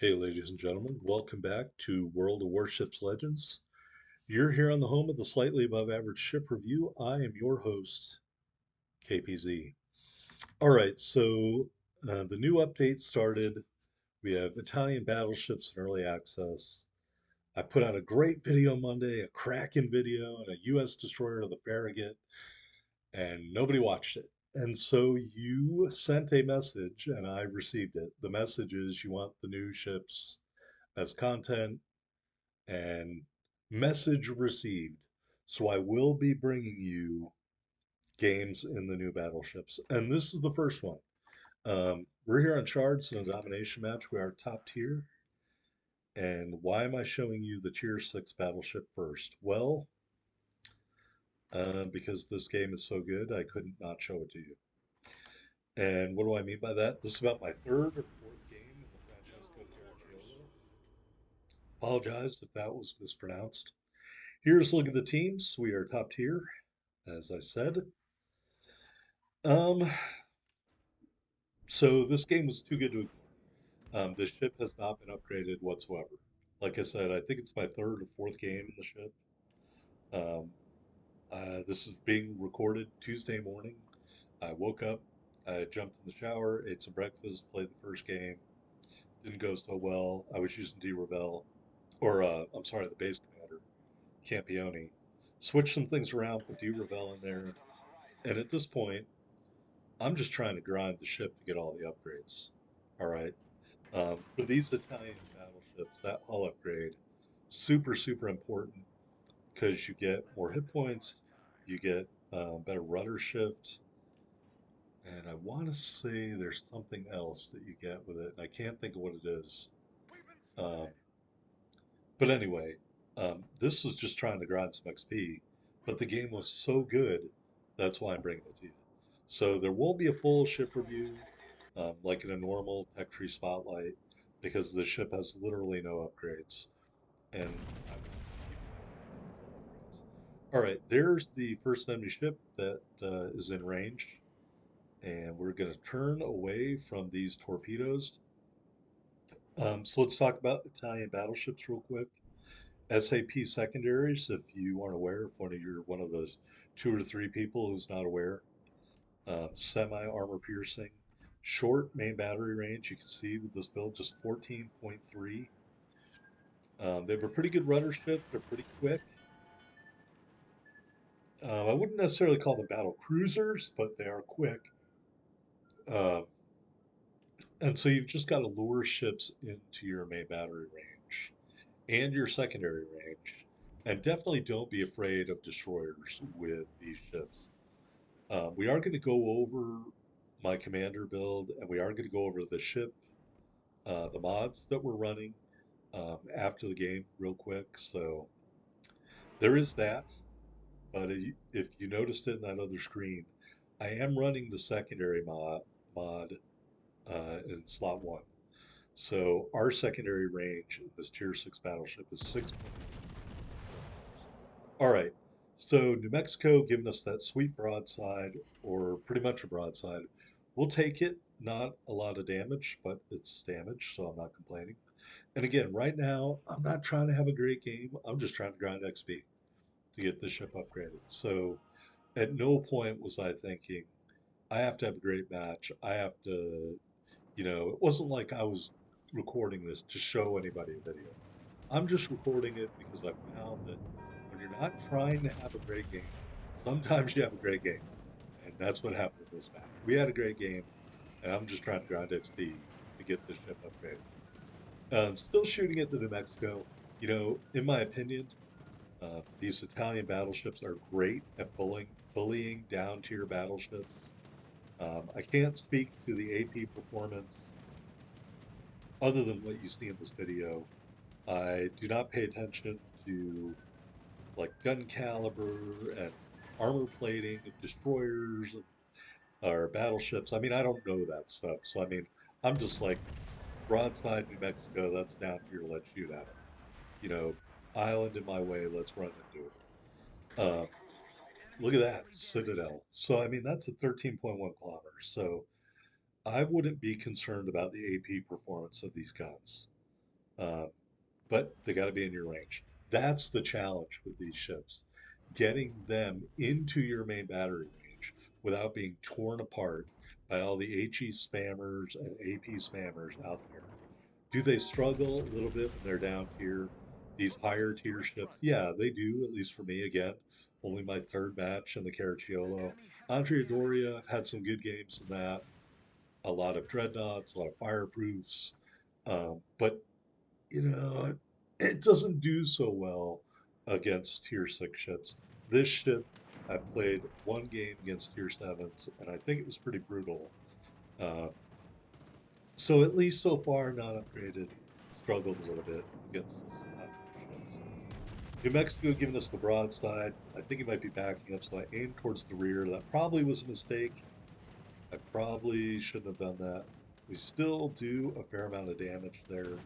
Hey, ladies and gentlemen, welcome back to World of Warships Legends. You're here on the home of the Slightly Above Average Ship Review. I am your host, KPZ. All right, so the new update started. We have Italian battleships in early access. I put out a great video Monday, a cracking video, and a U.S. destroyer to the Farragut, and nobody watched it. And so you sent a message, and I received it. The message is you want the new ships as content and message received. So I will be bringing you games in the new battleships. And this is the first one. We're here on Shards in a domination match. We are top tier. And why am I showing you the tier 6 battleship first? Well, because this game is so good, I couldn't not show it to you. And what do I mean by that? This is about my third or fourth game in the Francesco Caracciolo. Apologize if that was mispronounced. Here's a look at the teams. We are top tier, as I said. Um, so this game was too good to ignore. The ship has not been upgraded whatsoever. Like I said, I think it's my third or fourth game in the ship. Um, this is being recorded Tuesday morning. I woke up, I jumped in the shower, ate some breakfast, played the first game. Didn't go so well. I was using D-Rebel, or I'm sorry, the base commander, Campione. Switched some things around, put D-Rebel in there, and at this point, I'm just trying to grind the ship to get all the upgrades. All right. For these Italian battleships, that hull upgrade, super, super important because you get more hit points, you get better rudder shift, and I want to say there's something else that you get with it, and I can't think of what it is. Um, but anyway, this was just trying to grind some XP, but the game was so good, that's why I'm bringing it to you. So there won't be a full ship review like in a normal Tech Tree Spotlight because the ship has literally no upgrades, and I want people to have full upgrades. All right, there's the first enemy ship that is in range, and we're going to turn away from these torpedoes. So let's talk about Italian battleships real quick. SAP secondaries, if you aren't aware, if you're one of those two or three people who's not aware, semi armor piercing, short main battery range. You can see with this build just 14.3. They have a pretty good rudder shift. They're pretty quick. I wouldn't necessarily call them battle cruisers, but they are quick. Uh, and so you've just got to lure ships into your main battery range and your secondary range. And definitely don't be afraid of destroyers with these ships. We are going to go over my commander build, and we are going to go over the ship, the mods that we're running after the game, real quick. So there is that. But if you noticed it in that other screen, I am running the secondary mod in slot one. So our secondary range in this tier 6 battleship is 6.8 kilometers. All right. So New Mexico giving us that sweet broadside, or pretty much a broadside. We'll take it. Not a lot of damage, but it's damage, so I'm not complaining. And again, right now, I'm not trying to have a great game. I'm just trying to grind XP to get the ship upgraded. So at no point was I thinking, I have to have a great match. I have to, it wasn't like I was recording this to show anybody a video. I'm just recording it because I found that when you're not trying to have a great game, sometimes you have a great game. And that's what happened in this match. We had a great game, and I'm just trying to grind XP to get this ship upgraded. Still shooting at the New Mexico. In my opinion, these Italian battleships are great at bullying down tier battleships. I can't speak to the AP performance other than what you see in this video. I do not pay attention to like gun caliber and armor plating of destroyers or battleships. I mean, I don't know that stuff. So, I mean, I'm just like broadside New Mexico, that's down here, let's shoot at them. You know, Island in my way, let's run into it. Look at that, Citadel. So, I mean, that's a 13.1 kilometers. So, I wouldn't be concerned about the AP performance of these guns. Um, but they got to be in your range. That's the challenge with these ships, getting them into your main battery range without being torn apart by all the HE spammers and AP spammers out there. Do they struggle a little bit when they're down here? These higher tier ships, yeah, they do, at least for me. Again, only my third match in the Caracciolo. Andrea Doria had some good games in that, a lot of dreadnoughts, a lot of fireproofs. But it doesn't do so well against tier six ships. This ship, I played one game against tier sevens, and I think it was pretty brutal. Uh, so at least so far, not upgraded, struggled a little bit against these top tier ships. New Mexico giving us the broadside. I think he might be backing up, so I aimed towards the rear. That probably was a mistake. I probably shouldn't have done that. We still do a fair amount of damage there.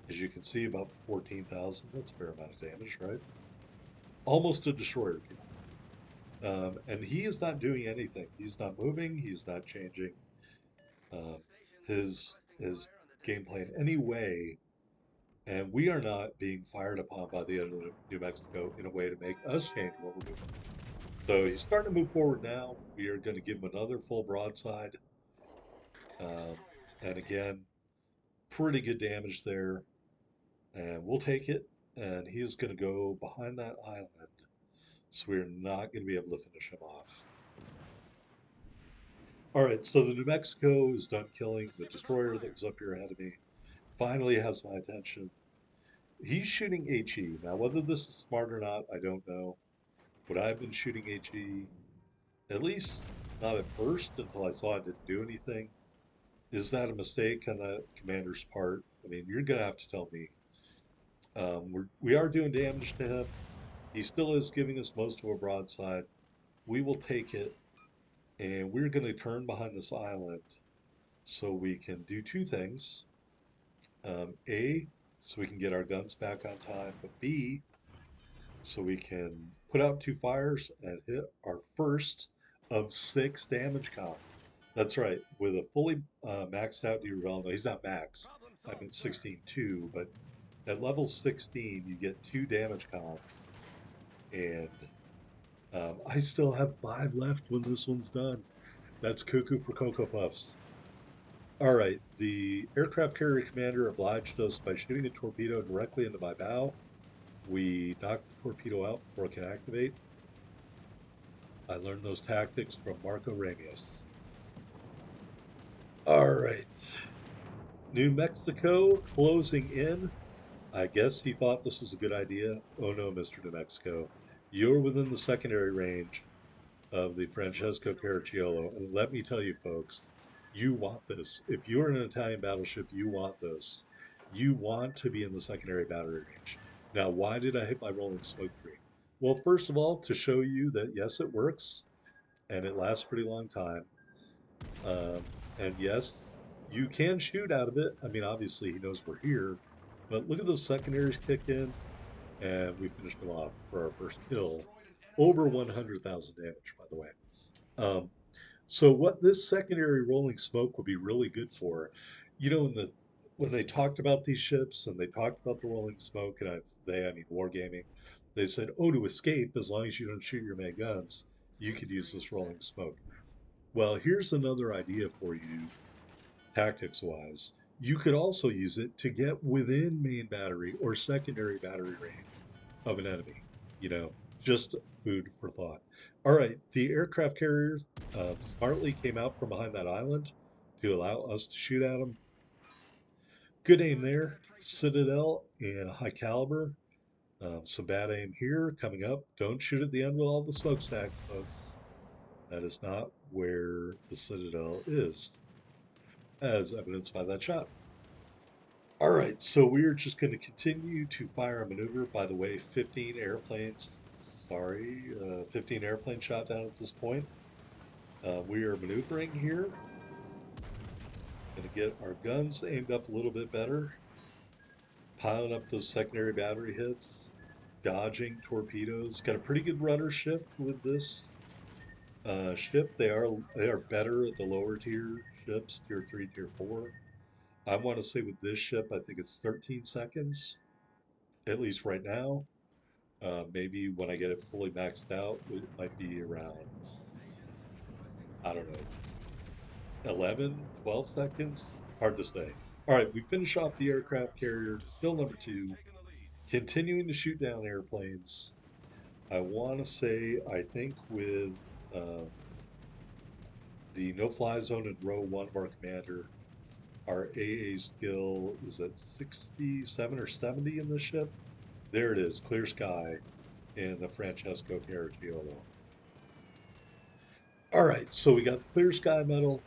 As you can see, about 14,000. That's a fair amount of damage, right? Almost a destroyer, people. And he is not doing anything. He's not moving. He's not changing um, his gameplay in any way. And we are not being fired upon by the other New Mexico in a way to make us change what we're doing. So he's starting to move forward now. We are going to give him another full broadside. Um, and again, pretty good damage there. And we'll take it. And he is going to go behind that island. So we're not going to be able to finish him off. All right, so the New Mexico is done killing the destroyer that was up here ahead of me. Finally has my attention. He's shooting HE. Now, whether this is smart or not, I don't know. Would I have been shooting HE? At least not at first until I saw it didn't do anything. Is that a mistake on that commander's part? I mean, you're going to have to tell me. We are doing damage to him. He still is giving us most of a broadside. We will take it, and we're going to turn behind this island so we can do two things. A, so we can get our guns back on time, but B, so we can put out two fires and hit our first of 6 damage counts. That's right, with a fully maxed out Ravelno. He's not maxed. I'm at 16 too, but at level 16, you get 2 damage counts. And I still have 5 left when this one's done. That's cuckoo for Cocoa Puffs. All right, the aircraft carrier commander obliged us by shooting a torpedo directly into my bow. We knocked the torpedo out before it can activate. I learned those tactics from Marco Ramius. All right, New Mexico closing in. I guess he thought this was a good idea. Oh no, Mr. New Mexico. You're within the secondary range of the Francesco Caracciolo. And let me tell you, folks, you want this. If you're in an Italian battleship, you want this. You want to be in the secondary battery range. Now, why did I hit my rolling smoke screen? Well, first of all, to show you that yes, it works and it lasts a pretty long time. And yes, you can shoot out of it. I mean, obviously, he knows we're here, but look at those secondaries kick in, and we finished him off for our first kill. Over 100,000 damage, by the way. Um, so what this secondary rolling smoke would be really good for, in the when they talked about these ships and they talked about the rolling smoke, and I mean wargaming, they said, oh, to escape, as long as you don't shoot your main guns, you could use this rolling smoke. Well, here's another idea for you, tactics wise. You could also use it to get within main battery or secondary battery range of an enemy. You know, just food for thought. All right, the aircraft carrier smartly came out from behind that island to allow us to shoot at them. Good aim there. Citadel and high caliber. Some bad aim here coming up. Don't shoot at the end with all the smokestacks, folks. That is not where the Citadel is, as evidenced by that shot. All right, so we're just going to continue to fire a maneuver. By the way, 15 airplanes, 15 airplanes shot down at this point. We are maneuvering here. Going to get our guns aimed up a little bit better. Piling up those secondary battery hits. Dodging torpedoes. Got a pretty good rudder shift with this ship. They are better at the lower tier ships, tier 3, tier 4. I want to say with this ship, I think it's 13 seconds, at least right now. Maybe when I get it fully maxed out, it might be around, I don't know, 11, 12 seconds. Hard to say. All right, we finish off the aircraft carrier, hill number two, continuing to shoot down airplanes. I want to say, I think with um, the no-fly zone in row one of our commander, our AA skill is at 67 or 70 in this ship. There it is, clear sky in the Francesco Caracciolo. All right, so we got the clear sky medal,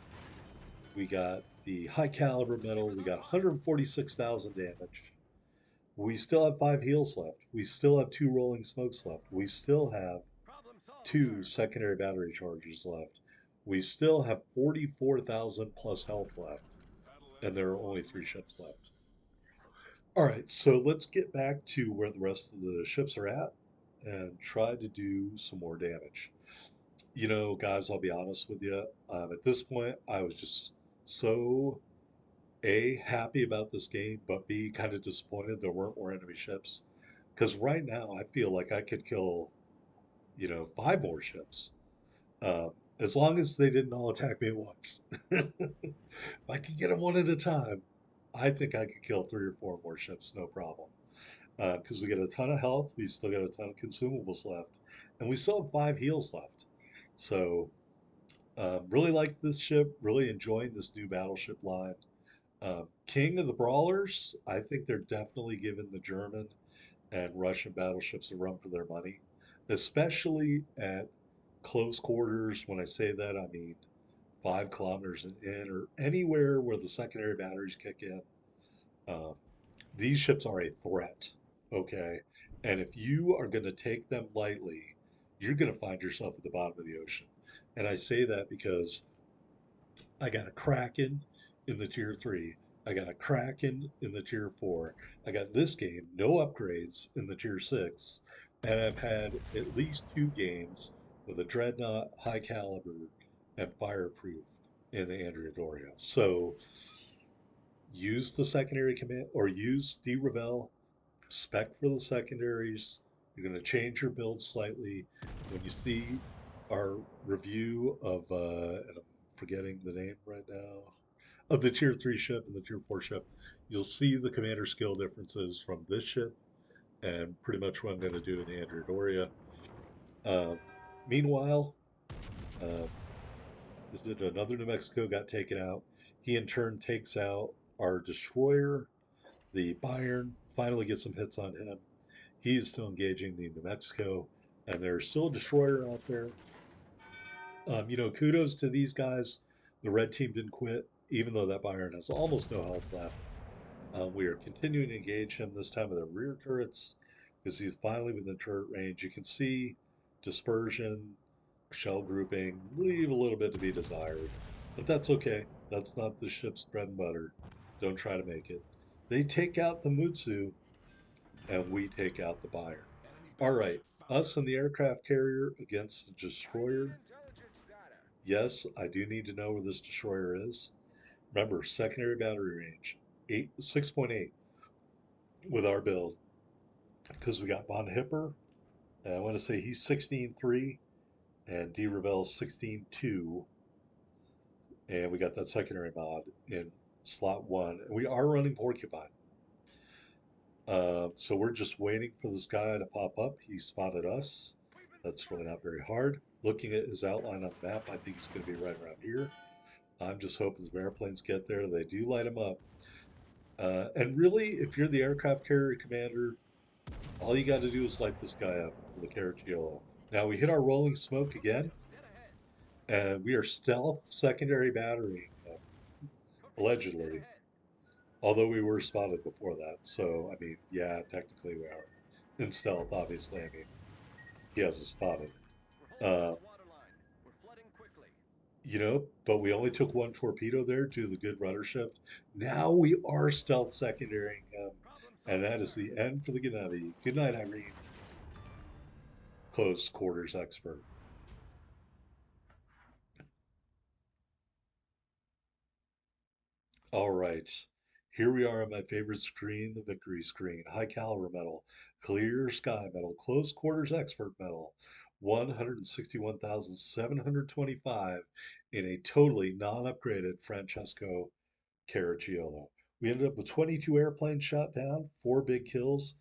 we got the high caliber medal, we got 146,000 damage. We still have 5 heals left. We still have 2 rolling smokes left. We still have 2 secondary battery charges left. We still have 44,000 plus health left, and there are only 3 ships left. All right, so let's get back to where the rest of the ships are at and try to do some more damage. Guys, I'll be honest with you. At this point, I was just so A, happy about this game, but B, kind of disappointed there weren't more enemy ships. Because right now, I feel like I could kill, 5 more ships. As long as they didn't all attack me at once. If I could get them one at a time, I think I could kill 3 or 4 more ships, no problem. Because we get a ton of health, we still got a ton of consumables left, and we still have 5 heals left. So, really like this ship, really enjoying this new battleship line. King of the Brawlers, I think they're definitely giving the German and Russian battleships a run for their money, especially at close quarters. When I say that, I mean 5 kilometers in or anywhere where the secondary batteries kick in. Um, these ships are a threat, okay? And if you are going to take them lightly, you're going to find yourself at the bottom of the ocean. And I say that because I got a Kraken in the tier three. I got a Kraken in the tier four. I got this game, no upgrades in the tier six. And I've had at least 2 games with a Dreadnought, high caliber, and fireproof in the Andrea Doria. So use the secondary command or use D-Rebel, spec for the secondaries. You're going to change your build slightly. When you see our review of, and I'm forgetting the name right now, of the tier 3 ship and the tier 4 ship, you'll see the commander skill differences from this ship and pretty much what I'm going to do in the Andrea Doria. Um, Meanwhile, um, is it another New Mexico got taken out? He in turn takes out our destroyer. The Bayern finally gets some hits on him. He is still engaging the New Mexico, and there's still a destroyer out there. Kudos to these guys. The red team didn't quit, even though that Bayern has almost no health left. We are continuing to engage him this time with the rear turrets because he's finally within turret range. You can see dispersion, shell grouping, leave a little bit to be desired, but that's okay. That's not the ship's bread and butter. Don't try to make it. They take out the Mutsu, and we take out the Bayern. All right, us and the aircraft carrier against the destroyer. Yes, I do need to know where this destroyer is. Remember, secondary battery range, 6.8 with our build, because we got Von Hipper, and I want to say he's 16.3, and D. Ravel's 16.2, and we got that secondary mod in slot 1, and we are running Porcupine. So we're just waiting for this guy to pop up. He spotted us. That's really not very hard. Looking at his outline on the map, I think he's going to be right around here. I'm just hoping some airplanes get there. They do light him up. And really, if you're the aircraft carrier commander, all you got to do is light this guy up for the Caracciolo. Now we hit our rolling smoke again, and we are stealth secondary battery, allegedly. Although we were spotted before that, so I mean, yeah, technically we are in stealth. Obviously, I mean, he has us spotted. Uh, but we only took 1 torpedo there due to the good rudder shift. Now we are stealth secondarying him, and that is the end for the Gennady. Good night, Irene. Close quarters expert. All right. Here we are on my favorite screen, the victory screen. High caliber medal, clear sky medal, close quarters expert medal, 161,725 in a totally non-upgraded Francesco Caracciolo. We ended up with 22 airplanes shot down, 4 big kills,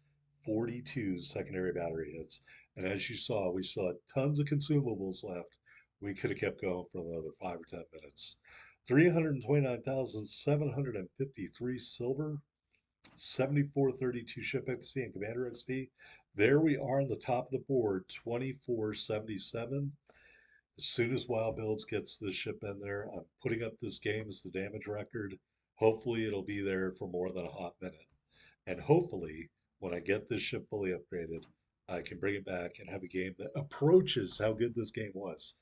42 secondary battery hits. And as you saw, we still had tons of consumables left. We could have kept going for another 5 or 10 minutes. 329,753 silver, 7432 ship XP and commander XP. There we are on the top of the board, 2477. As soon as Wild Builds gets the ship in there, I'm putting up this game as the damage record. Hopefully, it'll be there for more than a hot minute. And hopefully, when I get this ship fully upgraded, I can bring it back and have a game that approaches how good this game was.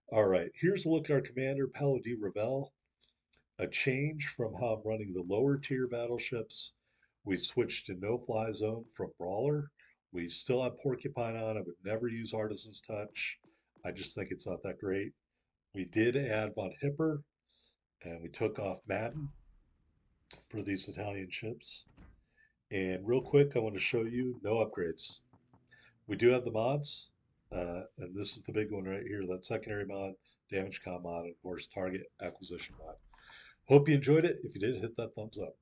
All right, here's a look at our commander, Paolo di Ravel. A change from how I'm running the lower tier battleships. We switched to no fly zone from Brawler. We still have Porcupine on. I would never use Artisan's Touch. I just think it's not that great. We did add Von Hipper and we took off Madden for these Italian ships. And real quick, I want to show you no upgrades. We do have the mods, and this is the big one right here, that secondary mod, damage com mod, and of course target acquisition mod. Hope you enjoyed it. If you did, hit that thumbs up.